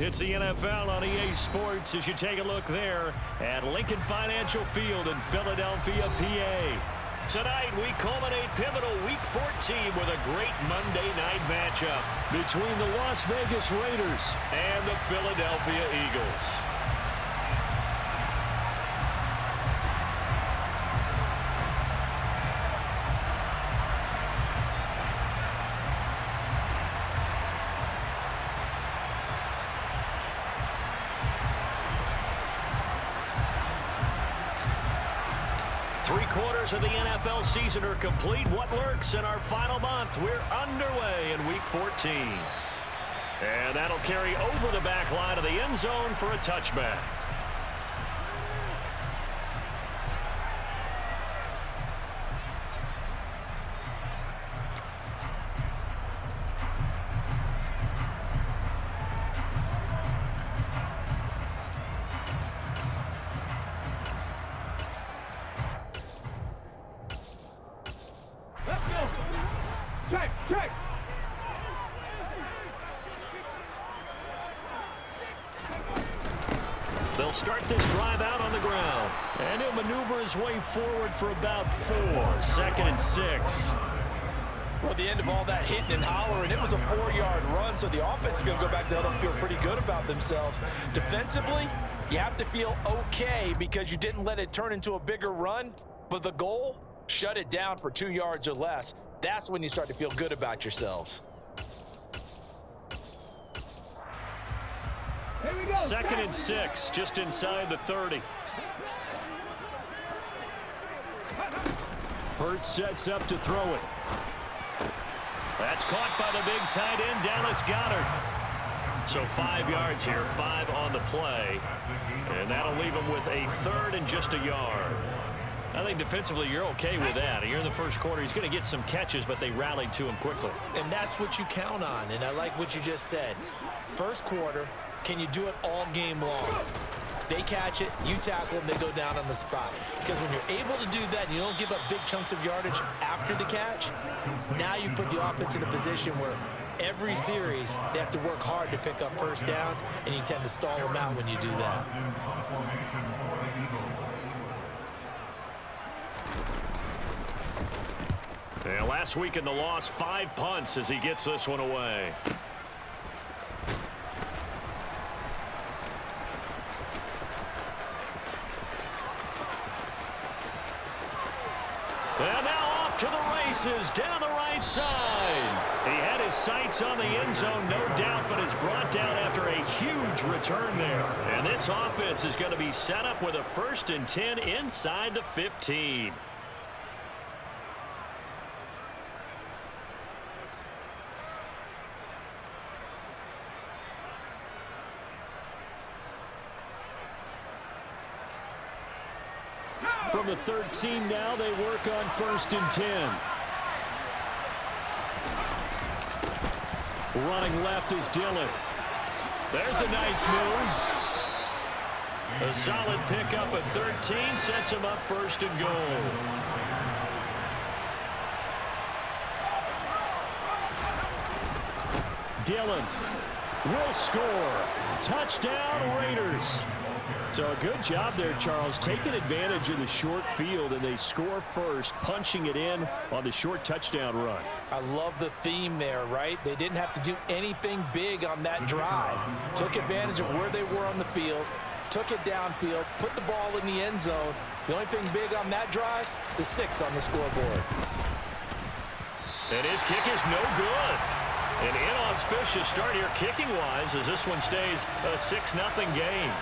It's the NFL on EA Sports as you take a look there at Lincoln Financial Field in Philadelphia, PA. Tonight, we culminate pivotal Week 14 with a great Monday night matchup between the Las Vegas Raiders and the Philadelphia Eagles. 3/4 of the NFL season are complete. What lurks in our final month? We're underway in Week 14. And that'll carry over the back line of the end zone for a touchback. Check. They'll start this drive out on the ground. And he'll maneuver his way forward for about 4. 2nd and 6. Well, at the end of all that hitting and hollering, it was a 4-yard run, so the offense is going to go back there and feel pretty good about themselves. Defensively, you have to feel okay because you didn't let it turn into a bigger run, but the goal, shut it down for 2 yards or less. That's when you start to feel good about yourselves. 2nd and 6, just inside the 30. Hurts sets up to throw it. That's caught by the big tight end, Dallas Goedert. So 5 yards here, 5 on the play. And that'll leave him with a 3rd and just a yard. I think defensively you're okay with that. You're in the first quarter. He's going to get some catches, but they rallied to him quickly. And that's what you count on, and I like what you just said. First quarter, can you do it all game long? They catch it, you tackle them, they go down on the spot. Because when you're able to do that and you don't give up big chunks of yardage after the catch, now you put the offense in a position where every series they have to work hard to pick up first downs, and you tend to stall them out when you do that. And last week in the loss, 5 punts as he gets this one away. And now off to the races down the right side. He had his sights on the end zone, no doubt, but is brought down after a huge return there. And this offense is going to be set up with a 1st and 10 inside the 15. From the 13 now, they work on 1st and 10. Running left is Dillon. There's a nice move. A solid pickup at 13 sets him up 1st and goal. Dillon will score. Touchdown, Raiders. So a good job there, Charles, taking advantage of the short field, and they score first, punching it in on the short touchdown run. I love the theme there, right? They didn't have to do anything big on that drive. Took advantage of where they were on the field, took it downfield, put the ball in the end zone. The only thing big on that drive, the 6 on the scoreboard. And his kick is no good. An inauspicious start here kicking-wise as this one stays a 6-0 game.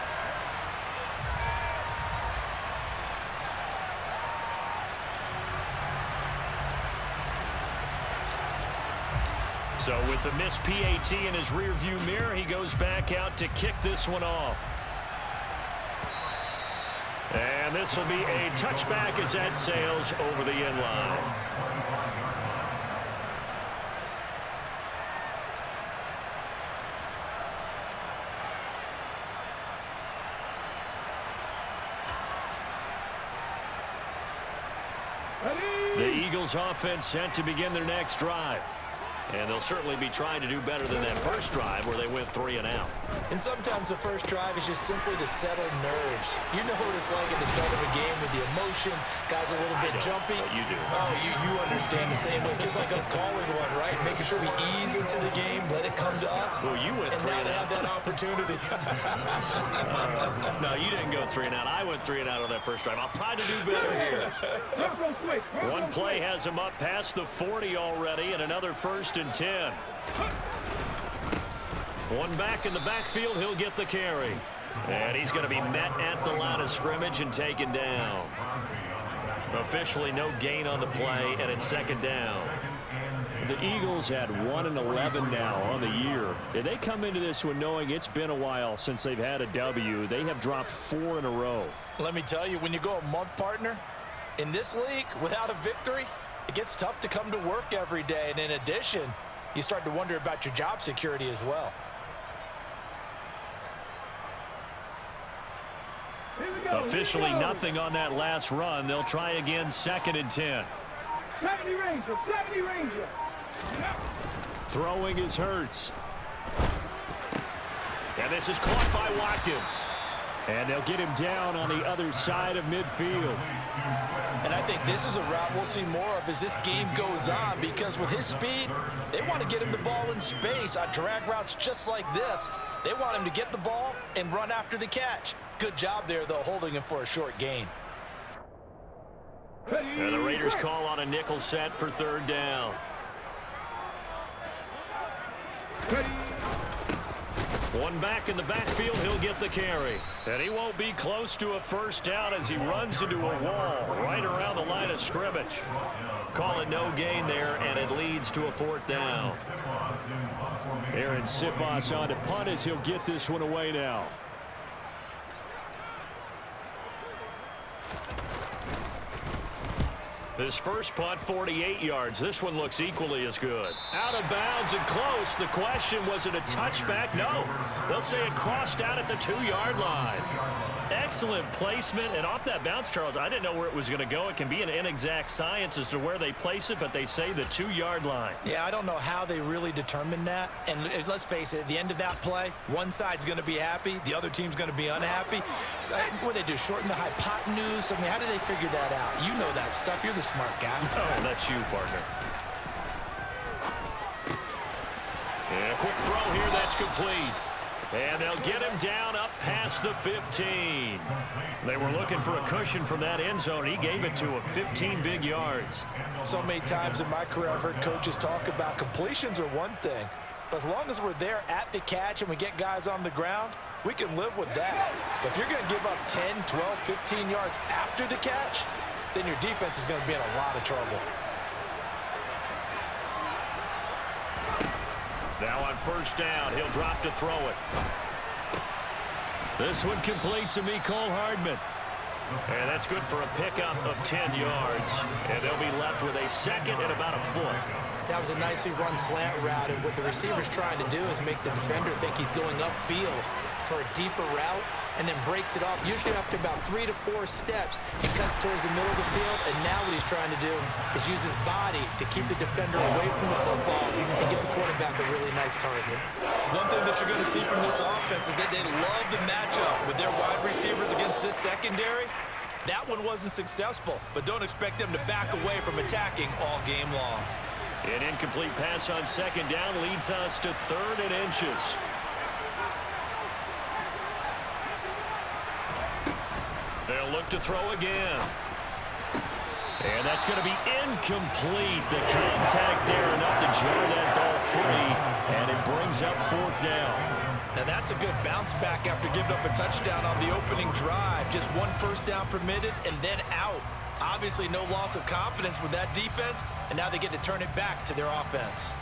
So with the missed PAT in his rearview mirror, he goes back out to kick this one off. And this will be a touchback as that sails over the end line. The Eagles offense set to begin their next drive. And they'll certainly be trying to do better than that first drive where they went 3 and out. And sometimes the first drive is just simply to settle nerves. You know what it's like at the start of a game with the emotion. Guys a little bit jumpy. But you do. Oh, you understand the same way. It's just like us calling one, right? Making sure we ease into the game, let it come to us. Well, you went and 3 now and they out. have that opportunity. No, you didn't go 3 and out. I went 3 and out on that first drive. I'll try to do better here. One play has him up past the 40 already, and another 1st and 10. One back in the backfield, he'll get the carry. And he's going to be met at the line of scrimmage and taken down. Officially no gain on the play, and it's 2nd down. The Eagles had 1-11 now on the year. And they come into this one knowing it's been a while since they've had a W. They have dropped 4 in a row. Let me tell you, when you go a month, partner, in this league, without a victory, it gets tough to come to work every day. And in addition, you start to wonder about your job security as well. Officially nothing on that last run. They'll try again, 2nd and 10. 70 Ranger. Throwing is Hurts. And this is caught by Watkins. And they'll get him down on the other side of midfield. And I think this is a route we'll see more of as this game goes on, because with his speed, they want to get him the ball in space on drag routes just like this. They want him to get the ball and run after the catch. Good job there, though, holding him for a short gain. And the Raiders call on a nickel set for 3rd down. One back in the backfield, he'll get the carry. And he won't be close to a 1st down as he runs into a wall right around the line of scrimmage. Call it no gain there, and it leads to a 4th down. Aaron Sipos on to punt as he'll get this one away now. His first punt, 48 yards. This one looks equally as good. Out of bounds and close. The question, was it a touchback? No. They'll say it crossed out at the 2-yard line. Excellent placement. And off that bounce, Charles, I didn't know where it was going to go. It can be an inexact science as to where they place it, but they say the 2-yard line. Yeah, I don't know how they really determined that. And let's face it, at the end of that play, one side's going to be happy, the other team's going to be unhappy. So, what do they do, shorten the hypotenuse? I mean, how do they figure that out? You know that stuff. You're the smart guy. Oh, that's you, partner. And a quick throw here, that's complete. And they'll get him down up past the 15. They were looking for a cushion from that end zone. He gave it to him, 15 big yards. So many times in my career I've heard coaches talk about completions are one thing, but as long as we're there at the catch and we get guys on the ground, we can live with that. But if you're going to give up 10, 12, 15 yards after the catch, then your defense is going to be in a lot of trouble. Now on 1st down, he'll drop to throw it. This one complete to Mecole Hardman. And that's good for a pickup of 10 yards. And they'll be left with a 2nd and about a foot. That was a nicely run slant route, and what the receiver's trying to do is make the defender think he's going upfield for a deeper route, and then breaks it off. Usually after about 3 to 4 steps, he cuts towards the middle of the field, and now what he's trying to do is use his body to keep the defender away from the football and get the quarterback a really nice target. One thing that you're going to see from this offense is that they love the matchup with their wide receivers against this secondary. That one wasn't successful, but don't expect them to back away from attacking all game long. An incomplete pass on 2nd down leads us to 3rd and inches. They'll look to throw again. And that's going to be incomplete. The contact there enough to jar that ball free, and it brings up 4th down. Now that's a good bounce back after giving up a touchdown on the opening drive. Just 1 first down permitted and then out. Obviously no loss of confidence with that defense, and now they get to turn it back to their offense.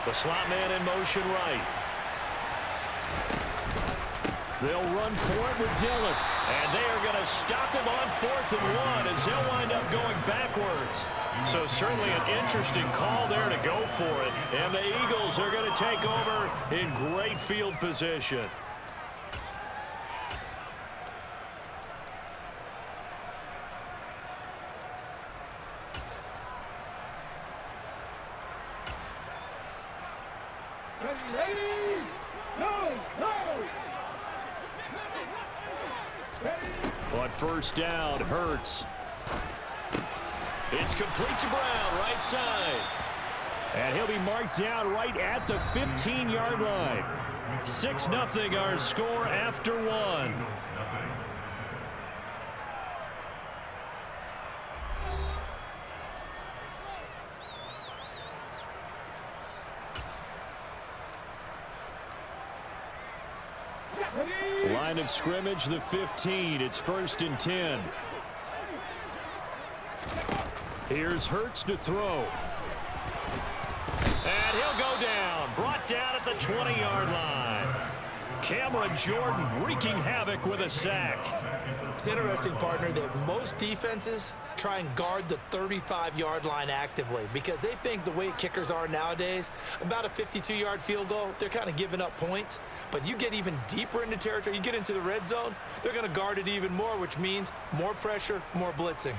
The slot man in motion right. They'll run for it with Dillon. And they are going to stop him on 4th and 1 as they'll wind up going backwards. So certainly an interesting call there to go for it. And the Eagles are going to take over in great field position. Ladies, go, go! On first down, Hurts. It's complete to Brown, right side. And he'll be marked down right at the 15-yard line. 6-0 our score after 1. Line of scrimmage, the 15. It's 1st and 10. Here's Hurts to throw. And he'll go down. Brought down at the 20-yard line. Cameron Jordan wreaking havoc with a sack. It's interesting, partner, that most defenses try and guard the 35-yard line actively because they think the way kickers are nowadays, about a 52-yard field goal, they're kind of giving up points. But you get even deeper into territory, you get into the red zone, they're going to guard it even more, which means more pressure, more blitzing.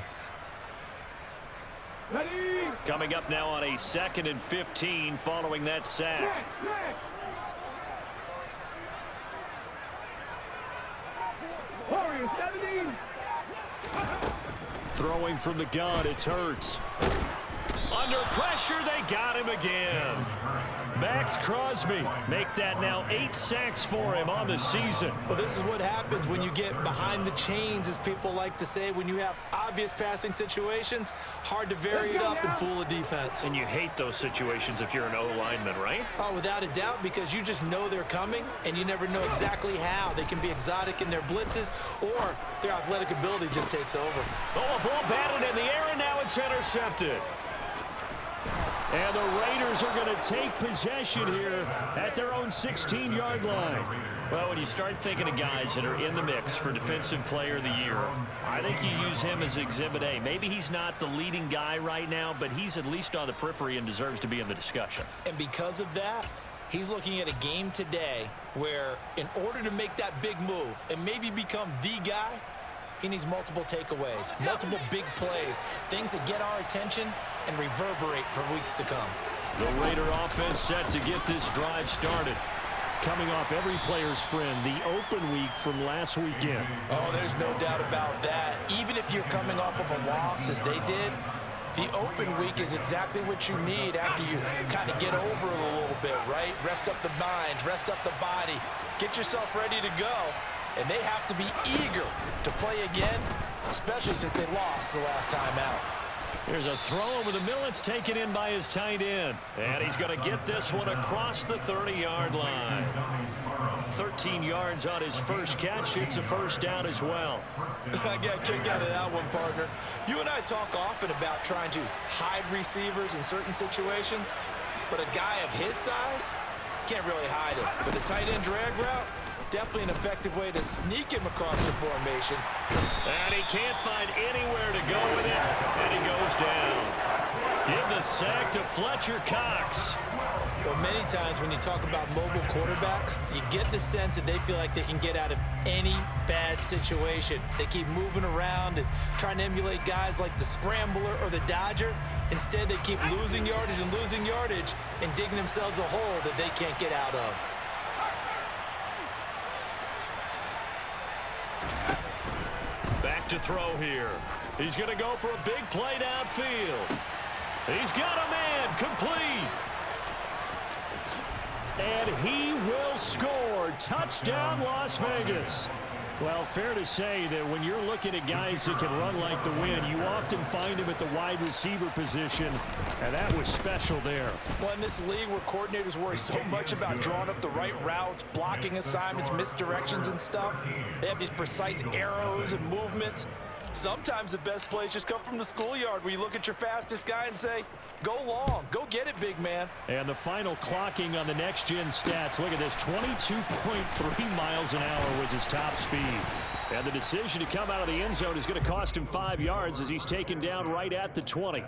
Ready? Coming up now on a 2nd and 15 following that sack. Warriors 17. Throwing from the gun, it's Hurts. Under pressure, they got him again. Max Crosby make that now 8 sacks for him on the season. Well, this is what happens when you get behind the chains, as people like to say. When you have obvious passing situations, hard to vary it up and fool a defense. And you hate those situations if you're an O-lineman, right? Oh, without a doubt, because you just know they're coming, and you never know exactly how. They can be exotic in their blitzes, or their athletic ability just takes over. Oh, a ball batted in the air, and now it's intercepted. And the Raiders are going to take possession here at their own 16-yard line. Well, when you start thinking of guys that are in the mix for Defensive Player of the Year, I think you use him as Exhibit A. Maybe he's not the leading guy right now, but he's at least on the periphery and deserves to be in the discussion. And because of that, he's looking at a game today where in order to make that big move and maybe become the guy, he needs multiple takeaways, multiple big plays, things that get our attention and reverberate for weeks to come. The Raider offense set to get this drive started. Coming off every player's friend, the open week from last weekend. Oh, there's no doubt about that. Even if you're coming off of a loss as they did, the open week is exactly what you need after you kind of get over it a little bit, right? Rest up the mind, rest up the body, get yourself ready to go. And they have to be eager to play again, especially since they lost the last time out. Here's a throw over the middle. It's taken in by his tight end. And he's going to get this one across the 30-yard line. 13 yards on his first catch. It's a first down as well. I got a kick out of that one, partner. You and I talk often about trying to hide receivers in certain situations, but a guy of his size can't really hide him. But the tight end drag route, definitely an effective way to sneak him across the formation. And he can't find anywhere to go with it, and he goes down. Give the sack to Fletcher Cox. Well, many times when you talk about mobile quarterbacks, you get the sense that they feel like they can get out of any bad situation. They keep moving around and trying to emulate guys like the Scrambler or the Dodger. Instead, they keep losing yardage and digging themselves a hole that they can't get out of. Back to throw here. He's going to go for a big play downfield. He's got a man complete. And he will score. Touchdown, Las Vegas. Well, fair to say that when you're looking at guys that can run like the wind, you often find him at the wide receiver position, and that was special there. Well, in this league where coordinators worry so much about drawing up the right routes, blocking assignments, misdirections and stuff, they have these precise arrows and movements. Sometimes the best plays just come from the schoolyard where you look at your fastest guy and say, go long, go get it, big man. And the final clocking on the next-gen stats. Look look at this. 22.3 miles an hour was his top speed. And the decision to come out of the end zone is going to cost him 5 yards as he's taken down right at the 20.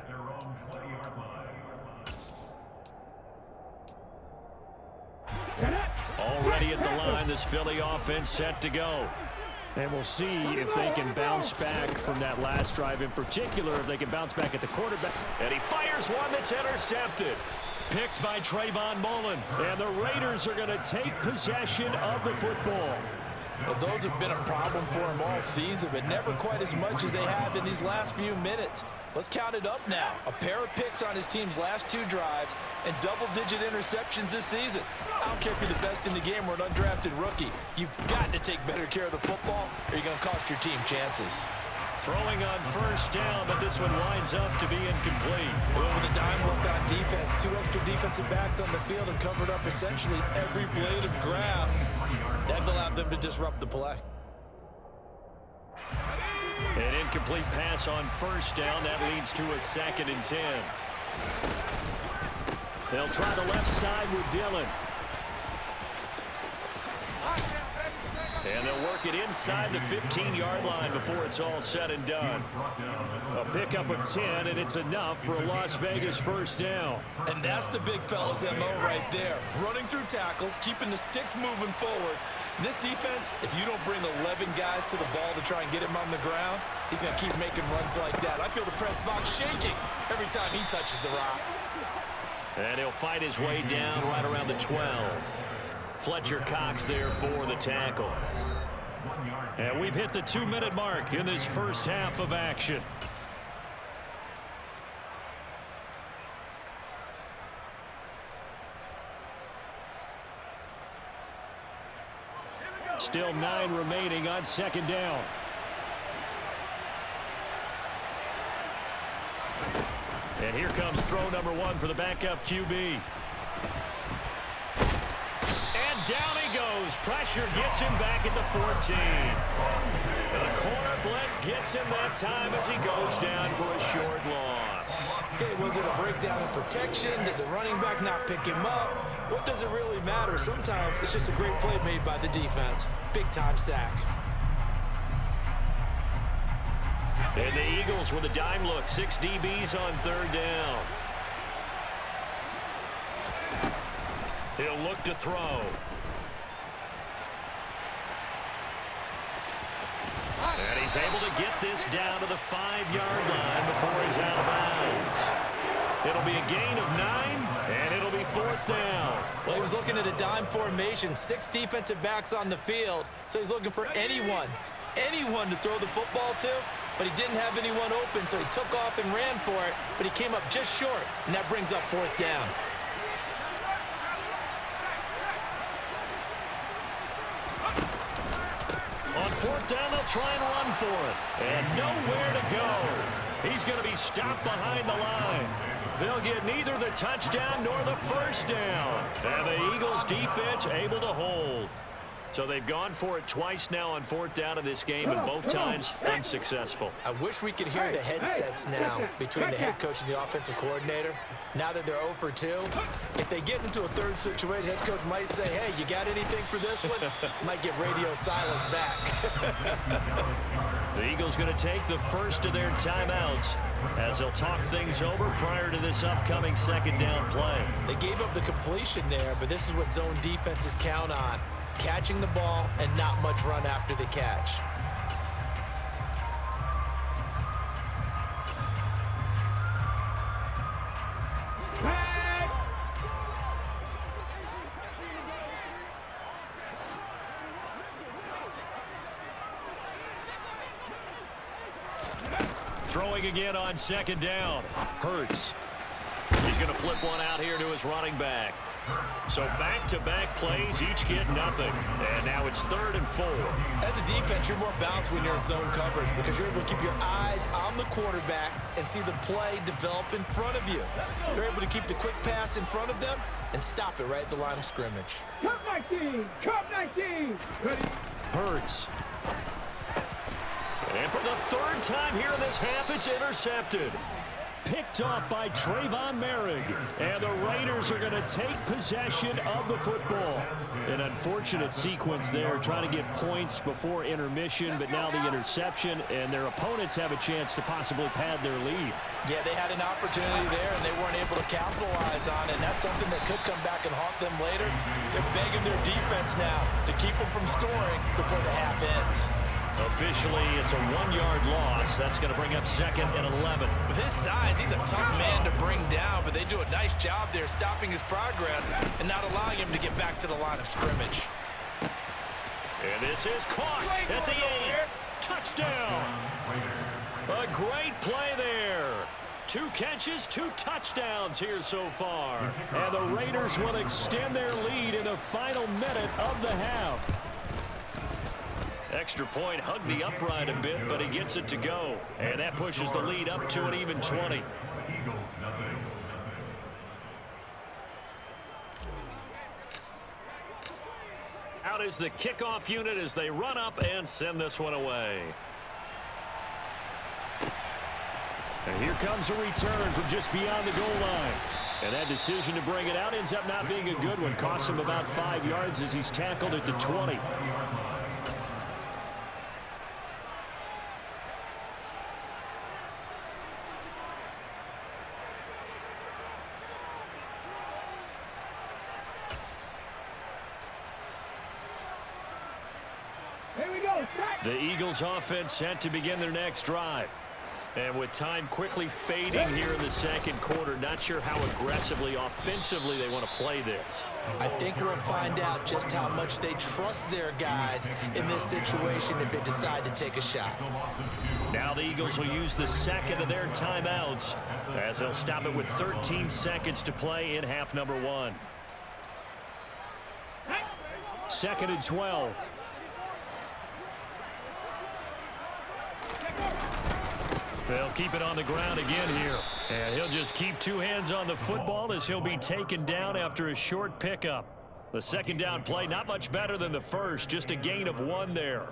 Already at the line, this Philly offense set to go. And we'll see if they can bounce back from that last drive, in particular, if they can bounce back at the quarterback. And he fires one that's intercepted. Picked by Trayvon Mullen. And the Raiders are going to take possession of the football. Well, those have been a problem for him all season, but never quite as much as they have in these last few minutes. Let's count it up now. A pair of picks on his team's last 2 drives and double-digit interceptions this season. I don't care if you're the best in the game or an undrafted rookie. You've got to take better care of the football or you're going to cost your team chances. Throwing on first down, but this one winds up to be incomplete. Well, with a dime look on defense, 2 extra defensive backs on the field and covered up essentially every blade of grass. That allowed them to disrupt the play. An incomplete pass on first down. That leads to a 2nd and 10. They'll try the left side with Dillon. And they'll work it inside the 15-yard line before it's all said and done. A pickup of 10, and it's enough for a Las Vegas first down. And that's the big fella's MO right there. Running through tackles, keeping the sticks moving forward. This defense, if you don't bring 11 guys to the ball to try and get him on the ground, he's going to keep making runs like that. I feel the press box shaking every time he touches the rock. And he'll fight his way down right around the 12. Fletcher Cox there for the tackle. And we've hit the 2-minute mark in this first half of action. Still 9 remaining on 2nd down. And here comes throw number 1 for the backup QB. Down he goes. Pressure gets him back at the 14. And the corner blitz gets him that time as he goes down for a short loss. Okay, was it a breakdown in protection? Did the running back not pick him up? What does it really matter? Sometimes it's just a great play made by the defense. Big-time sack. And the Eagles with a dime look. 6 DBs on 3rd down. He'll look to throw. And he's able to get this down to the 5-yard line before he's out of bounds. It'll be a gain of 9, and it'll be 4th down. Well, he was looking at a dime formation, 6 defensive backs on the field, so he's looking for anyone to throw the football to, but he didn't have anyone open, so he took off and ran for it, but he came up just short, and that brings up 4th down. On 4th down, they'll try and run for it. And nowhere to go. He's going to be stopped behind the line. They'll get neither the touchdown nor the first down. And the Eagles defense able to hold. So they've gone for it twice now on 4th down in this game, and both times unsuccessful. I wish we could hear the headsets now between the head coach and the offensive coordinator. Now that they're 0 for 2, if they get into a 3rd situation, head coach might say, hey, you got anything for this one? Might get radio silence back. The Eagles going to take the first of their timeouts as they'll talk things over prior to this upcoming 2nd down play. They gave up the completion there, but this is what zone defenses count on. Catching the ball and not much run after the catch. Throwing again on 2nd down. Hurts. He's going to flip one out here to his running back. So back-to-back plays, each get nothing. And now it's 3rd and 4. As a defense, you're more balanced when you're in zone coverage because you're able to keep your eyes on the quarterback and see the play develop in front of you. You're able to keep the quick pass in front of them and stop it right at the line of scrimmage. Cup 19! Cup 19! Ready? Hurts. And for the 3rd time here in this half, it's intercepted. picked off by Trayvon Merrick. And the Raiders are going to take possession of the football. An unfortunate sequence there, trying to get points before intermission, but now the interception, and their opponents have a chance to possibly pad their lead. Yeah, they had an opportunity there, and they weren't able to capitalize on it, and that's something that could come back and haunt them later. They're begging their defense now to keep them from scoring before the half ends. Officially, it's a 1-yard loss. That's going to bring up 2nd and 11. With his size, he's a tough man to bring down, but they do a nice job there stopping his progress and not allowing him to get back to the line of scrimmage. And this is caught at the 8. Touchdown. A great play there. 2 catches, 2 touchdowns here so far. And the Raiders will extend their lead in the final minute of the half. Extra point hugged the upright a bit, but he gets it to go. And that pushes the lead up to an even 20. Out is the kickoff unit as they run up and send this one away. And here comes a return from just beyond the goal line. And that decision to bring it out ends up not being a good one. Costs him about 5 yards as he's tackled at the 20. Here we go. The Eagles offense set to begin their next drive. And with time quickly fading here in the second quarter, not sure how aggressively, offensively they want to play this. I think we'll find out just how much they trust their guys in this situation if they decide to take a shot. Now the Eagles will use the second of their timeouts as they'll stop it with 13 seconds to play in half number 1. 2nd and 12. They'll keep it on the ground again here. And he'll just keep 2 hands on the football as he'll be taken down after a short pickup. The second down play not much better than the first, just a gain of 1 there.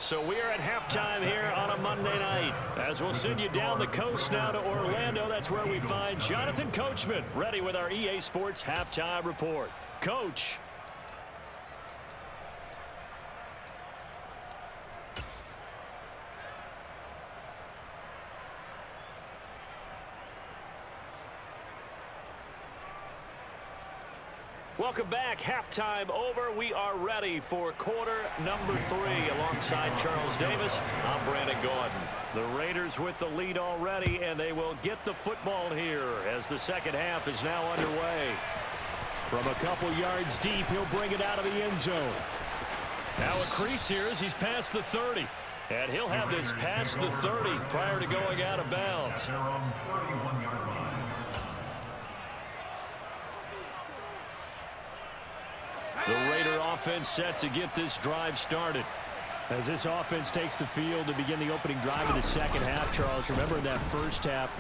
So we're at halftime here on a Monday night. As we'll send you down the coast now to Orlando, that's where we find Jonathan Coachman, ready with our EA Sports Halftime Report. Coach. Welcome back. Halftime over. We are ready for quarter number 3. Alongside Charles Davis, I'm Brandon Gordon. The Raiders with the lead already, and they will get the football here as the second half is now underway. From a couple yards deep, he'll bring it out of the end zone. Now a crease here as he's past the 30. And he'll have this past the 30 prior to going out of bounds. The Raider offense set to get this drive started. As this offense takes the field to begin the opening drive of the second half, Charles, remember in that first half,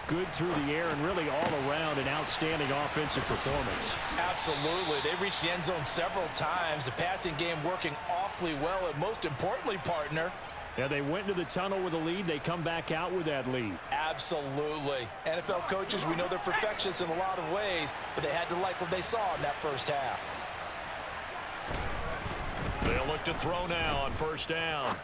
good through the air and really all around an outstanding offensive performance. Absolutely. They reached the end zone several times. The passing game working awfully well, and most importantly, partner, yeah, they went into the tunnel with a lead. They come back out with that lead. Absolutely. NFL coaches, we know they're perfectionists in a lot of ways, but they had to like what they saw in that first half. They'll look to throw now on first down.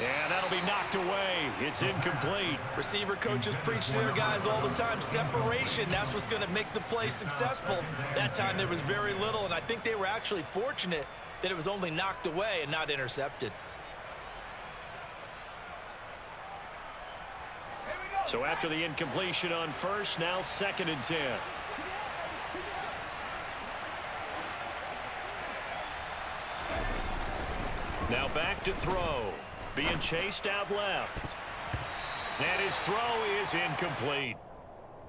And that'll be knocked away. It's incomplete. Receiver coaches preach to their guys all the time. Separation, that's what's going to make the play successful. That time there was very little, and I think they were actually fortunate that it was only knocked away and not intercepted. So after the incompletion on first, now 2nd and 10. Now back to throw. Being chased out left. And his throw is incomplete.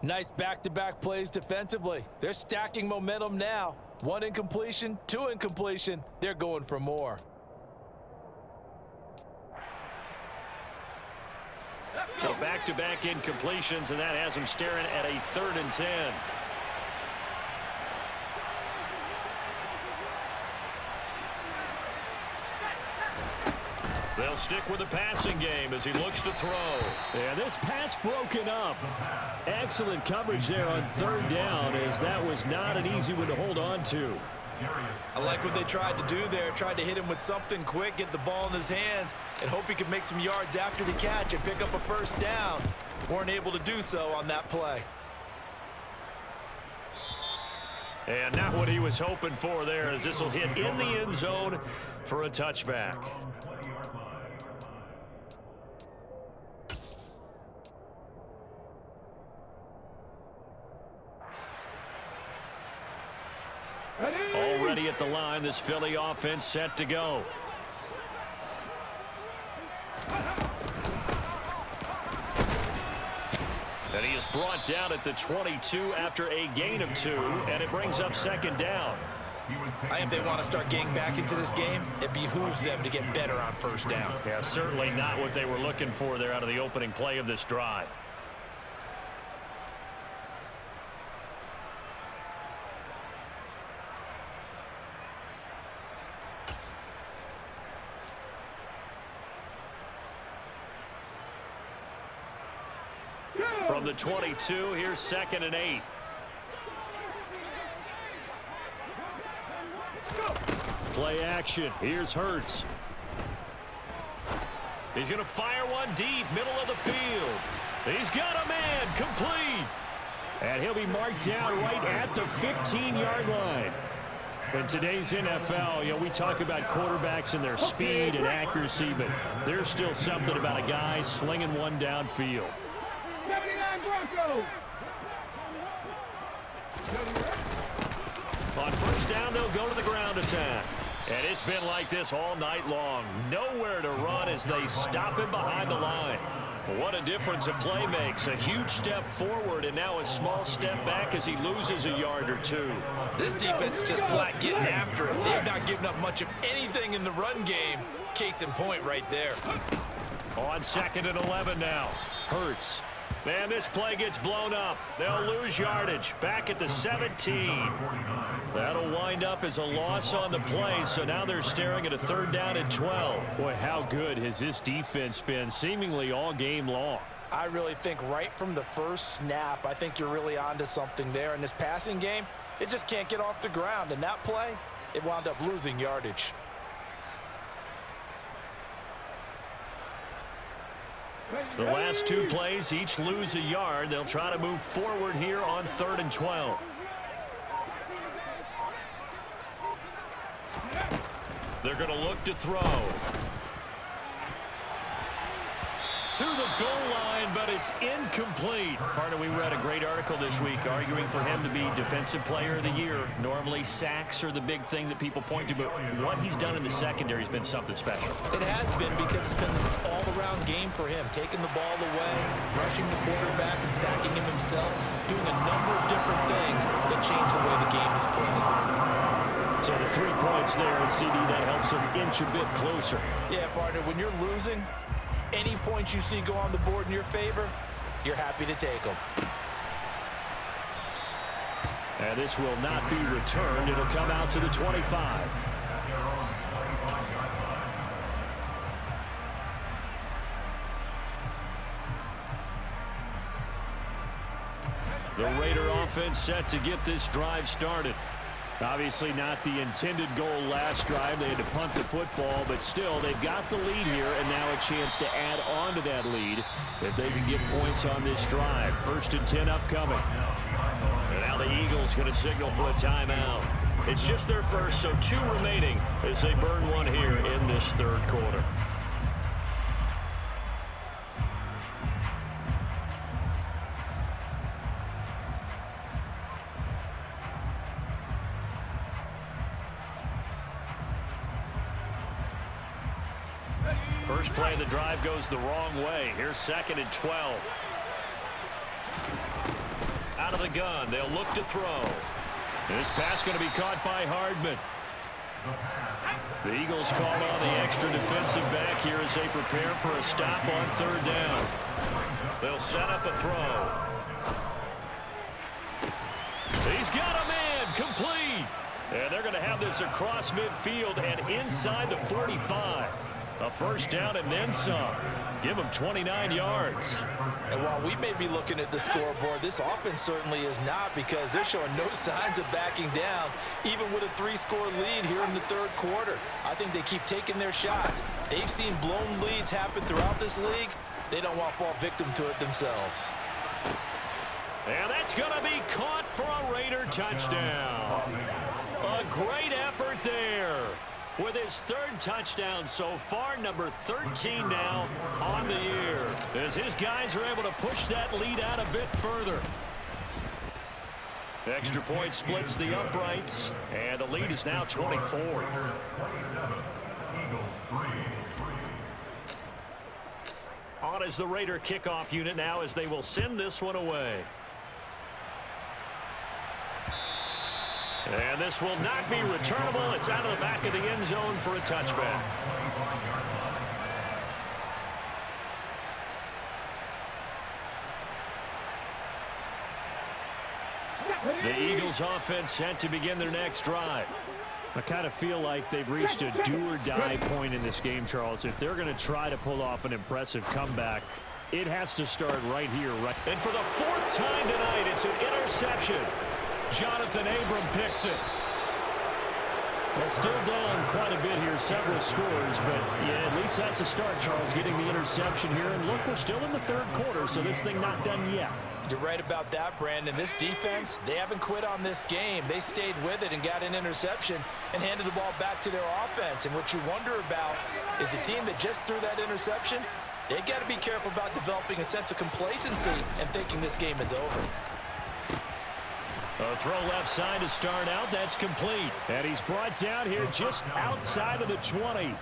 Nice back-to-back plays defensively. They're stacking momentum now. 1 incompletion, 2 incompletion. They're going for more. So back-to-back incompletions, and that has him staring at a 3rd and 10. They'll stick with the passing game as he looks to throw. Yeah, this pass broken up. Excellent coverage there on third down, as that was not an easy one to hold on to. I like what they tried to do there. Tried to hit him with something quick, get the ball in his hands, and hope he could make some yards after the catch and pick up a first down. Weren't able to do so on that play. And not what he was hoping for there, as this will hit in the end zone for a touchback. Already at the line, this Philly offense set to go. And he is brought down at the 22 after a gain of 2, and it brings up second down. I think if they want to start getting back into this game, it behooves them to get better on first down. Yeah, certainly not what they were looking for there out of the opening play of this drive. From the 22, here's 2nd and 8. Play action. Here's Hurts. He's going to fire one deep, middle of the field. He's got a man, complete. And he'll be marked down right at the 15-yard line. In today's NFL, you know, we talk about quarterbacks and their speed and accuracy, but there's still something about a guy slinging one downfield. 79 Broncos. On first down, they'll go to the ground attack. And it's been like this all night long. Nowhere to run as they stop him behind the line. What a difference a play makes. A huge step forward and now a small step back as he loses a yard or 2. This defense is just flat getting after it. They've not given up much of anything in the run game. Case in point right there. On 2nd and 11 now. Hurts. Man, this play gets blown up. They'll lose yardage. Back at the 17. That'll wind up as a loss on the play, so now they're staring at a 3rd down and 12. Boy, how good has this defense been seemingly all game long? I really think right from the first snap, I think you're really onto something there. In this passing game, it just can't get off the ground. And that play, it wound up losing yardage. The last 2 plays each lose a yard. They'll try to move forward here on 3rd and 12. They're going to look to throw. To the goal line, but it's incomplete. Partner, we read a great article this week arguing for him to be Defensive Player of the Year. Normally, sacks are the big thing that people point to, but what he's done in the secondary has been something special. It has been, because it's been an all-around game for him. Taking the ball away, rushing the quarterback and sacking him himself, doing a number of different things that change the way the game is played. So the 3 points there, and CD, that helps him inch a bit closer. Yeah, partner, when you're losing, any points you see go on the board in your favor, you're happy to take them. And this will not be returned. It'll come out to the 25. The Raider offense set to get this drive started. Obviously not the intended goal last drive. They had to punt the football, but still, they've got the lead here, and now a chance to add on to that lead if they can get points on this drive. 1st and 10 upcoming. And now the Eagles going to signal for a timeout. It's just their first, so 2 remaining as they burn one here in this 3rd quarter. First play of the drive goes the wrong way. Here's 2nd and 12. Out of the gun, they'll look to throw. This pass going to be caught by Hardman. The Eagles called on the extra defensive back here as they prepare for a stop on 3rd down. They'll set up a throw. He's got a man, complete. And they're going to have this across midfield and inside the 45. A first down and then some. Give them 29 yards. And while we may be looking at the scoreboard, this offense certainly is not, because they're showing no signs of backing down, even with a 3-score lead here in the third quarter. I think they keep taking their shots. They've seen blown leads happen throughout this league. They don't want to fall victim to it themselves. And that's going to be caught for a Raider touchdown. A great effort there. With his third touchdown so far, number 13 now on the year, as his guys are able to push that lead out a bit further. Extra point splits the uprights, and the lead is now 24. On is the Raider kickoff unit now, as they will send this one away. And this will not be returnable. It's out of the back of the end zone for a touchback. The Eagles offense set to begin their next drive. I kind of feel like they've reached a do-or-die point in this game, Charles. If they're going to try to pull off an impressive comeback, it has to start right here. And for the fourth time tonight, it's an interception. Jonathan Abram picks it. Well, still down quite a bit here, several scores, but yeah, at least that's a start, Charles, getting the interception here. And look, we're still in the third quarter, so this thing not done yet. You're right about that, Brandon. This defense, they haven't quit on this game. They stayed with it and got an interception and handed the ball back to their offense. And what you wonder about is the team that just threw that interception, they've got to be careful about developing a sense of complacency and thinking this game is over. A throw left side to start out. That's complete. And he's brought down here just outside of the 20.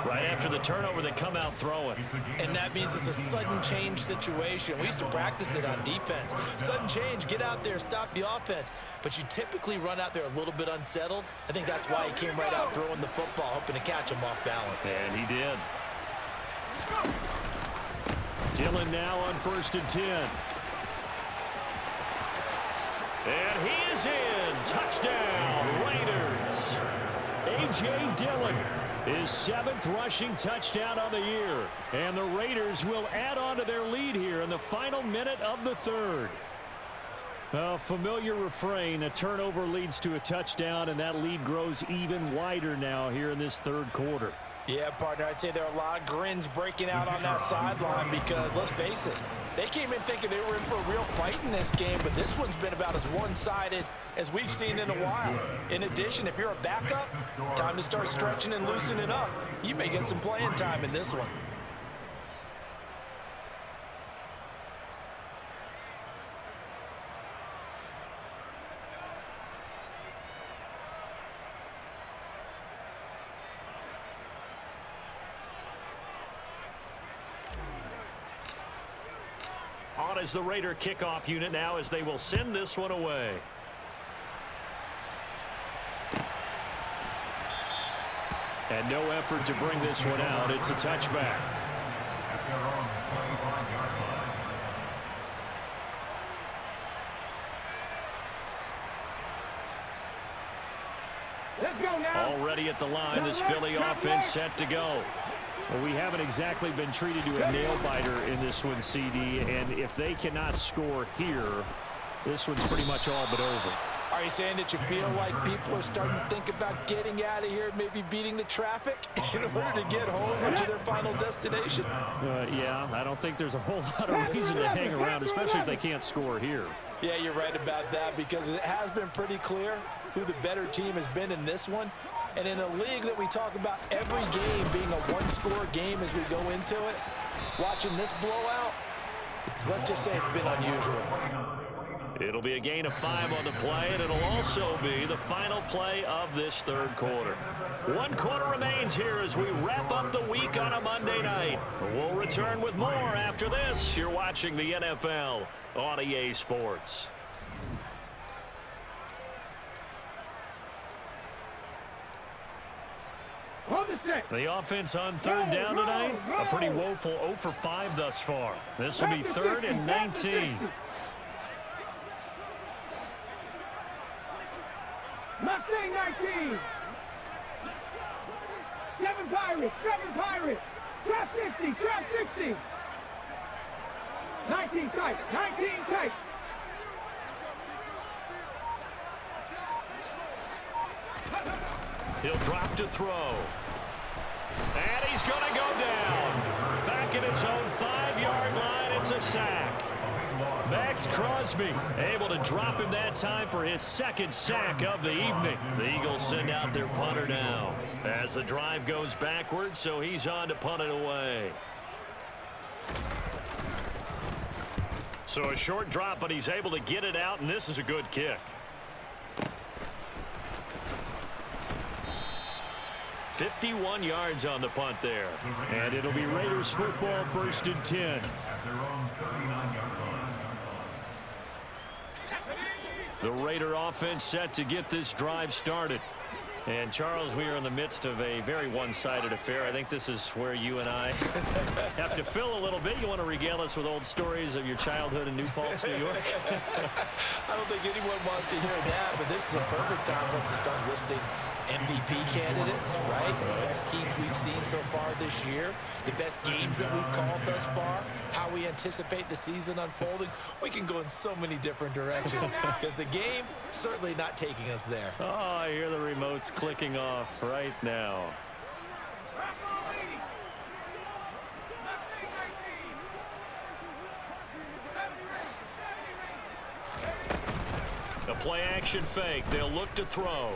Right after the turnover, they come out throwing. And that means it's a sudden change situation. We used to practice it on defense. Sudden change, get out there, stop the offense. But you typically run out there a little bit unsettled. I think that's why he came right out throwing the football, hoping to catch him off balance. And he did. Dillon now on 1st and 10. And he is in. Touchdown, Raiders. A.J. Dillon, his 7th rushing touchdown of the year. And the Raiders will add on to their lead here in the final minute of the third. A familiar refrain, a turnover leads to a touchdown, and that lead grows even wider now here in this third quarter. Yeah, partner, I'd say there are a lot of grins breaking out on that sideline because, let's face it, they came in thinking they were in for a real fight in this game, but this one's been about as one-sided as we've seen in a while. In addition, if you're a backup, time to start stretching and loosening up. You may get some playing time in this one. On is the Raider kickoff unit now, as they will send this one away. And no effort to bring this one out. It's a touchback. Let's go now. Already at the line, this Philly offense set to go. Well, we haven't exactly been treated to a nail-biter in this one, CD, and if they cannot score here, this one's pretty much all but over. Are you saying that you feel like people are starting to think about getting out of here, maybe beating the traffic in order to get home or to their final destination? Yeah, I don't think there's a whole lot of reason to hang around, especially if they can't score here. Yeah, you're right about that, because it has been pretty clear who the better team has been in this one. And in a league that we talk about every game being a one-score game as we go into it, watching this blowout, let's just say it's been unusual. It'll be a gain of 5 on the play, and it'll also be the final play of this third quarter. 1 quarter remains here as we wrap up the week on a Monday night. We'll return with more after this. You're watching the NFL on EA Sports. The offense on third down tonight, a pretty woeful 0 for 5 thus far. This will be 3rd and 19. Mustang 19. 7 Pirates. Seven Pirates. Trap 50, trap 60. 19 tight, 19 tight. He'll drop to throw. And he's going to go down. Back at his own 5-yard line, it's a sack. Max Crosby able to drop him that time for his second sack of the evening. The Eagles send out their punter now as the drive goes backwards, so he's on to punt it away. So a short drop, but he's able to get it out, and this is a good kick. 51 yards on the punt there. And it'll be Raiders football, 1st and 10. The Raider offense set to get this drive started. And, Charles, we are in the midst of a very one-sided affair. I think this is where you and I have to fill a little bit. You want to regale us with old stories of your childhood in New Paltz, New York? I don't think anyone wants to hear that, but this is a perfect time for us to start listing MVP candidates, right? The best teams we've seen so far this year, the best games that we've called thus far, how we anticipate the season unfolding. We can go in so many different directions because the game certainly not taking us there. Oh, I hear the remotes clicking off right now. A play action fake. They'll look to throw.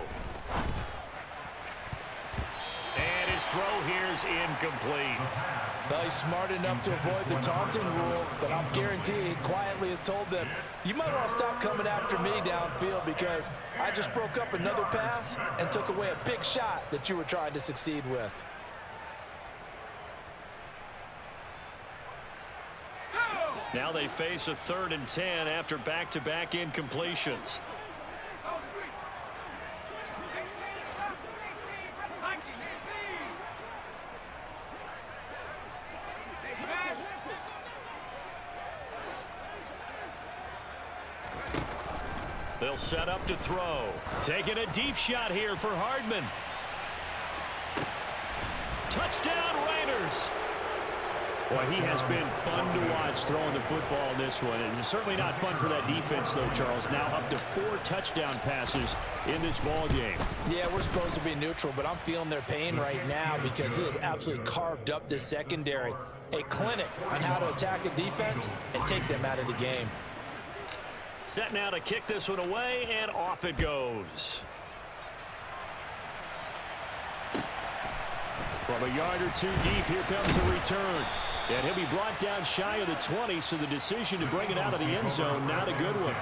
And his throw here's incomplete. Well, he's smart enough to avoid the taunting rule, but I'm guaranteed he quietly has told them, you might want to stop coming after me downfield because I just broke up another pass and took away a big shot that you were trying to succeed with. Now they face a 3rd and 10 after back-to-back incompletions. They'll set up to throw. Taking a deep shot here for Hardman. Touchdown, Raiders. Boy, he has been fun to watch throwing the football in this one. It's certainly not fun for that defense, though, Charles. Now up to 4 touchdown passes in this ball game. Yeah, we're supposed to be neutral, but I'm feeling their pain right now because he has absolutely carved up this secondary. A clinic on how to attack a defense and take them out of the game. Set now to kick this one away, and off it goes. From a yard or two deep, here comes the return. And he'll be brought down shy of the 20, so the decision to bring it out of the end zone, not a good one.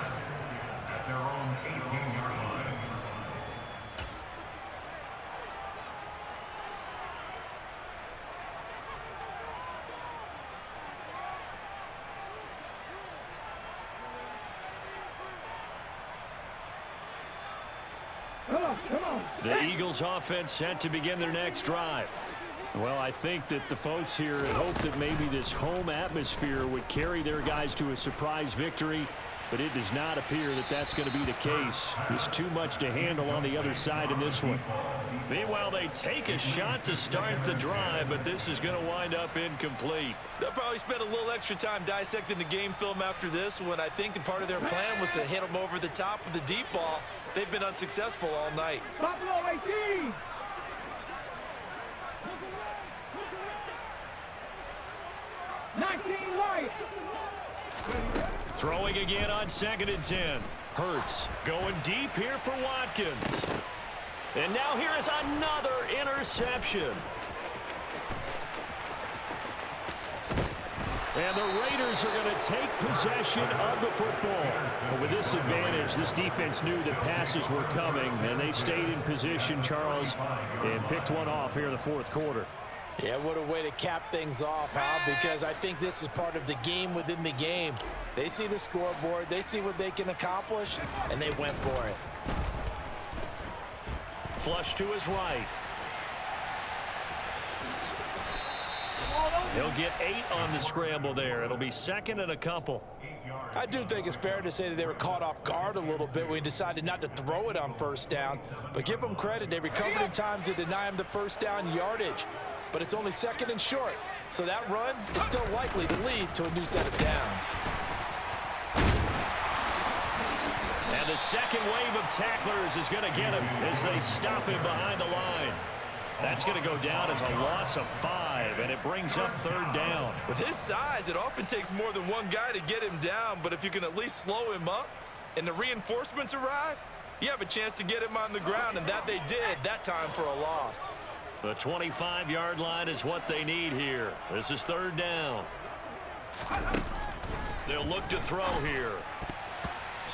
The Eagles offense set to begin their next drive. Well, I think that the folks here hope that maybe this home atmosphere would carry their guys to a surprise victory, but it does not appear that that's going to be the case. There's too much to handle on the other side in this one. Meanwhile, they take a shot to start the drive, but this is going to wind up incomplete. They'll probably spend a little extra time dissecting the game film after this one. I think that part of their plan was to hit them over the top of the deep ball. They've been unsuccessful all night. Buffalo 18. Throwing again on 2nd and 10. Hurts going deep here for Watkins. And now here is another interception. And the Raiders are going to take possession of the football. But with this advantage, this defense knew that passes were coming, and they stayed in position, Charles, and picked one off here in the 4th quarter. Yeah, what a way to cap things off, huh? Because I think this is part of the game within the game. They see the scoreboard, they see what they can accomplish, and they went for it. Flush to his right. He'll get 8 on the scramble there. It'll be 2nd and a couple. I do think it's fair to say that they were caught off guard a little bit when we decided not to throw it on 1st down. But give them credit. They recovered in time to deny him the 1st down yardage. but it's only 2nd and short. So that run is still likely to lead to a new set of downs. And the second wave of tacklers is going to get him as they stop him behind the line. That's going to go down as a loss of 5, and it brings up 3rd down. With his size, it often takes more than one guy to get him down, but if you can at least slow him up and the reinforcements arrive, you have a chance to get him on the ground, and that they did that time for a loss. The 25-yard line is what they need here. This is 3rd down. They'll look to throw here.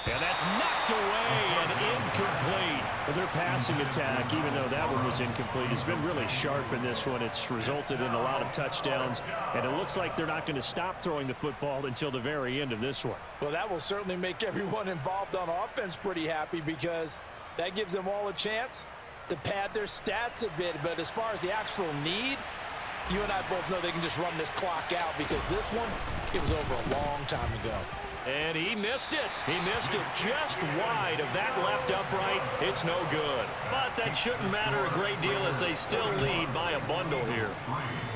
And that's knocked away and incomplete. Well, their passing attack, even though that one was incomplete, has been really sharp in this one. It's resulted in a lot of touchdowns, and it looks like they're not going to stop throwing the football until the very end of this one. Well, that will certainly make everyone involved on offense pretty happy because that gives them all a chance to pad their stats a bit. But as far as the actual need, you and I both know they can just run this clock out because this one, it was over a long time ago. And he missed it. He missed it just wide of that left upright. It's no good. But that shouldn't matter a great deal as they still lead by a bundle here.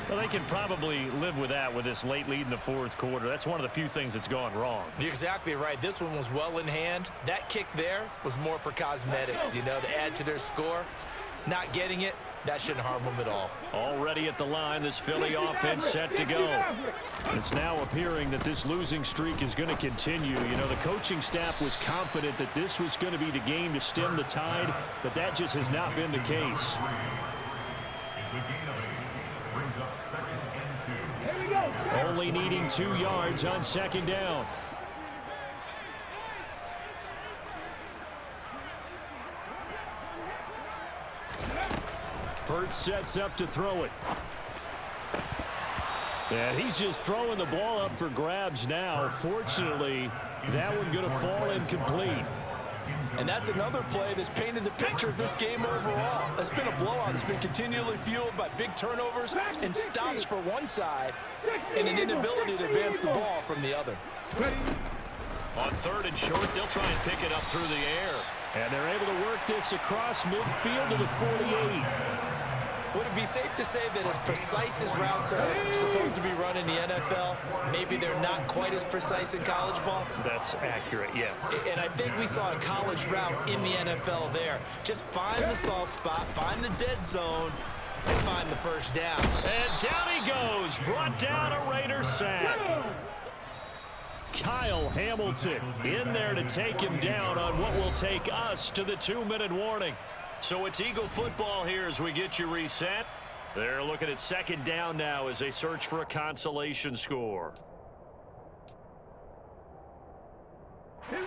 Well, they can probably live with that with this late lead in the 4th quarter. That's one of the few things that's gone wrong. You're exactly right. This one was well in hand. That kick there was more for cosmetics, you know, to add to their score. Not getting it, that shouldn't harm them at all. Already at the line, this Philly offense set to go. It's now appearing that this losing streak is going to continue. You know, the coaching staff was confident that this was going to be the game to stem the tide, but that just has not been the case. Only needing 2 yards on 2nd down. Hurts sets up to throw it. And he's just throwing the ball up for grabs now. Fortunately, that one going to fall incomplete. And that's another play that's painted the picture of this game overall. It's been a blowout. It's been continually fueled by big turnovers and stops for one side and an inability to advance the ball from the other. On 3rd and short, they'll try and pick it up through the air. And they're able to work this across midfield to the 48. Would it be safe to say that as precise as routes are supposed to be run in the NFL, maybe they're not quite as precise in college ball? That's accurate, yeah. And I think we saw a college route in the NFL there. Just find the soft spot, find the dead zone, and find the 1st down. And down he goes, brought down a Raider sack. Kyle Hamilton in there to take him down on what will take us to the 2-minute warning. So it's Eagle football here as we get you reset. They're looking at 2nd down now as they search for a consolation score.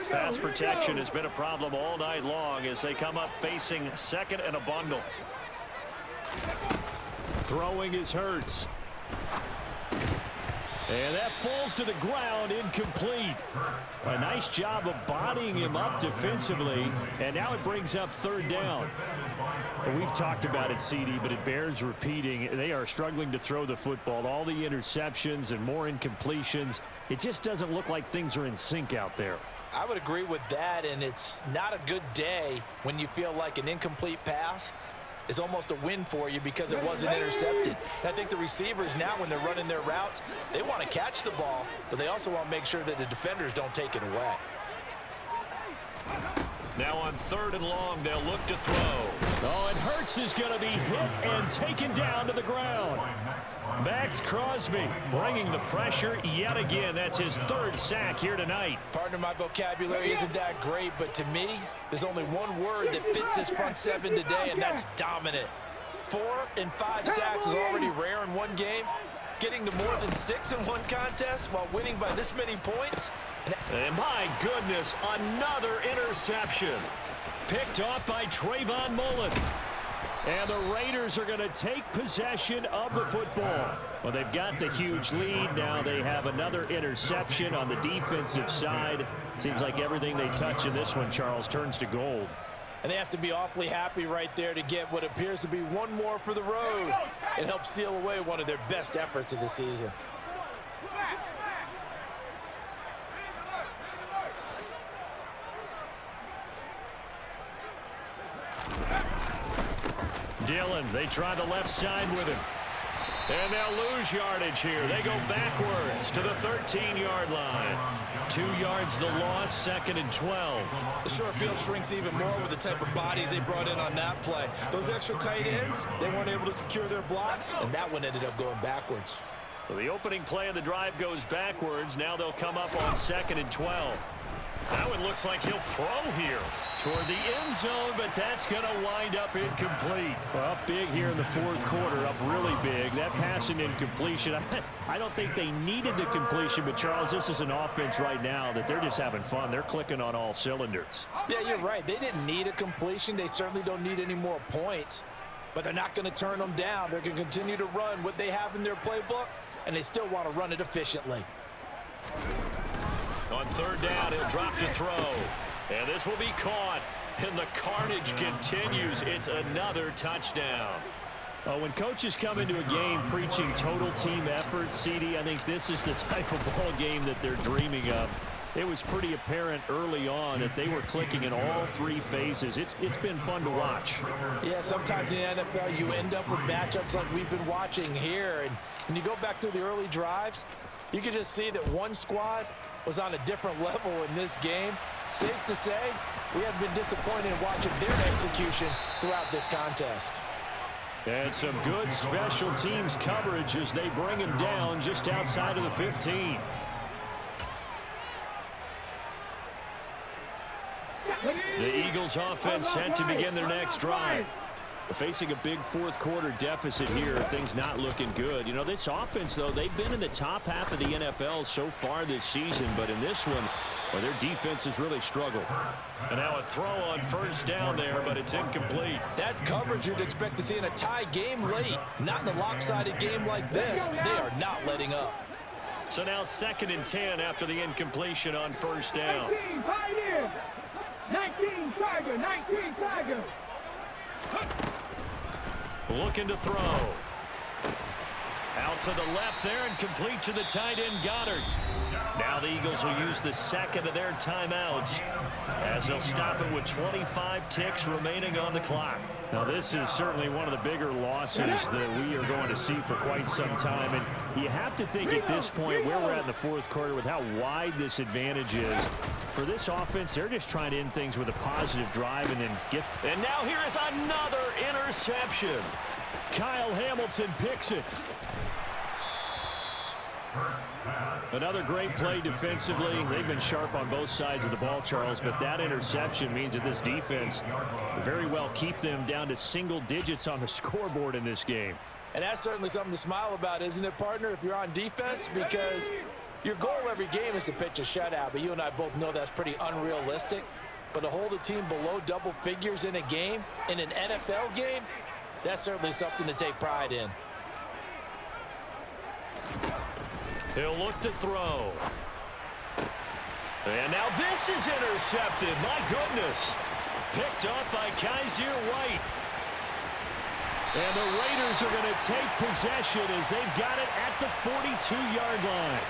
Pass protection has been a problem all night long as they come up facing 2nd and a bundle. Throwing is Hurts. And that falls to the ground, incomplete. A nice job of bodying him up defensively, and now it brings up 3rd down. Well, we've talked about it, CD, but it bears repeating. They are struggling to throw the football. All the interceptions and more incompletions. It just doesn't look like things are in sync out there. I would agree with that, and it's not a good day when you feel like an incomplete pass is almost a win for you because it wasn't intercepted. And I think the receivers now, when they're running their routes, they want to catch the ball, but they also want to make sure that the defenders don't take it away. Now on 3rd and long, they'll look to throw. Oh, and Hurts is going to be hit and taken down to the ground. Max Crosby bringing the pressure yet again. That's his 3rd sack here tonight. Partner, my vocabulary isn't that great, but to me, there's only one word that fits this front 7 today, and that's dominant. 4 and 5 sacks is already rare in one game. Getting to more than 6 in one contest while winning by this many points. And my goodness, another interception. Picked off by Trayvon Mullen. And the Raiders are going to take possession of the football. Well, they've got the huge lead. Now they have another interception on the defensive side. Seems like everything they touch in this one, Charles, turns to gold. And they have to be awfully happy right there to get what appears to be one more for the road. It helps seal away one of their best efforts of the season. Dillon, they try the left side with him. And they'll lose yardage here. They go backwards to the 13-yard line. 2 yards the loss, 2nd and 12. The short field shrinks even more with the type of bodies they brought in on that play. Those extra tight ends, they weren't able to secure their blocks, and that one ended up going backwards. So the opening play of the drive goes backwards. Now they'll come up on 2nd and 12. That one looks like he'll throw here toward the end zone, but that's going to wind up incomplete. Well, up big here in the 4th quarter, up really big. That passing incompletion, I don't think they needed the completion, but Charles, this is an offense right now that they're just having fun. They're clicking on all cylinders. Yeah, you're right. They didn't need a completion. They certainly don't need any more points, but they're not going to turn them down. They're going to continue to run what they have in their playbook, and they still want to run it efficiently. On 3rd down, he'll drop to throw. And this will be caught. And the carnage continues. It's another touchdown. When coaches come into a game preaching total team effort, CD, I think this is the type of ball game that they're dreaming of. It was pretty apparent early on that they were clicking in all 3 phases. It's been fun to watch. Yeah, sometimes in the NFL you end up with matchups like we've been watching here. And when you go back to the early drives, you can just see that one squad was on a different level in this game. Safe to say, we have been disappointed in watching their execution throughout this contest. And some good special teams coverage as they bring him down just outside of the 15. The Eagles offense set to begin their next drive. Facing a big 4th quarter deficit here, things not looking good. You know, this offense, though, they've been in the top half of the NFL so far this season, but in this one, well, their defense has really struggled. And now a throw on 1st down there, but it's incomplete. That's coverage you'd expect to see in a tie game late. Not in a lopsided game like this. They are not letting up. So now 2nd and 10 after the incompletion on 1st down. 19, tight end. 19, Tiger, 19, Tiger. Looking to throw. Out to the left there and complete to the tight end Goddard. Now the Eagles will use the 2nd of their timeouts as they'll stop it with 25 ticks remaining on the clock. Now this is certainly one of the bigger losses that we are going to see for quite some time. And you have to think at this point where we're at in the 4th quarter with how wide this advantage is. For this offense, they're just trying to end things with a positive drive and then get... And now here is another interception. Kyle Hamilton picks it. Another great play defensively. They've been sharp on both sides of the ball, Charles, but that interception means that this defense very well keep them down to single digits on the scoreboard in this game. And that's certainly something to smile about, isn't it, partner, if you're on defense? Because your goal every game is to pitch a shutout, but you and I both know that's pretty unrealistic. But to hold a team below double figures in a game, in an NFL game, that's certainly something to take pride in. He'll look to throw. And now this is intercepted. My goodness. Picked up by Kaiser White. And the Raiders are going to take possession as they've got it at the 42-yard line.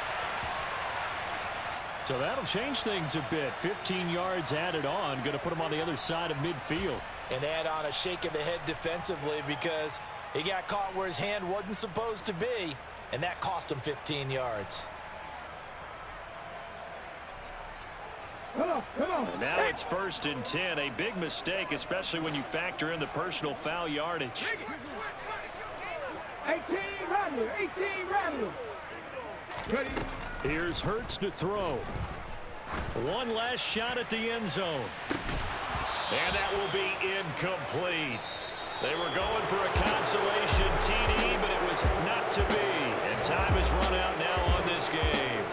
So that'll change things a bit. 15 yards added on. Going to put them on the other side of midfield. And add on a shake of the head defensively because he got caught where his hand wasn't supposed to be. And that cost him 15 yards. And now it's 1st and 10. A big mistake, especially when you factor in the personal foul yardage. 18 Rattler, 18 Rattler. Ready? Here's Hurts to throw. One last shot at the end zone. And that will be incomplete. They were going for a consolation TD, but it was not to be. And time is run out now on this game.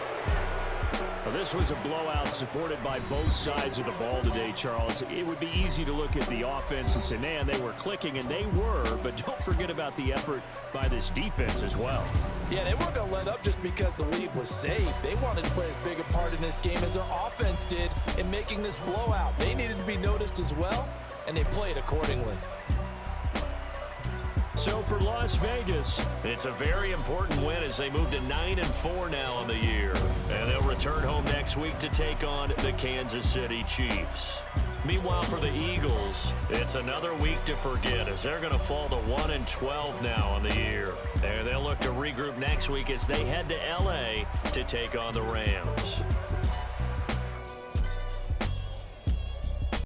Well, this was a blowout supported by both sides of the ball today, Charles. It would be easy to look at the offense and say, man, they were clicking, and they were, but don't forget about the effort by this defense as well. Yeah, they weren't going to let up just because the lead was safe. They wanted to play as big a part in this game as their offense did in making this blowout. They needed to be noticed as well, and they played accordingly. So for Las Vegas, it's a very important win as they move to 9-4 now on the year. And they'll return home next week to take on the Kansas City Chiefs. Meanwhile, for the Eagles, it's another week to forget as they're going to fall to 1-12 now on the year. And they'll look to regroup next week as they head to L.A. to take on the Rams.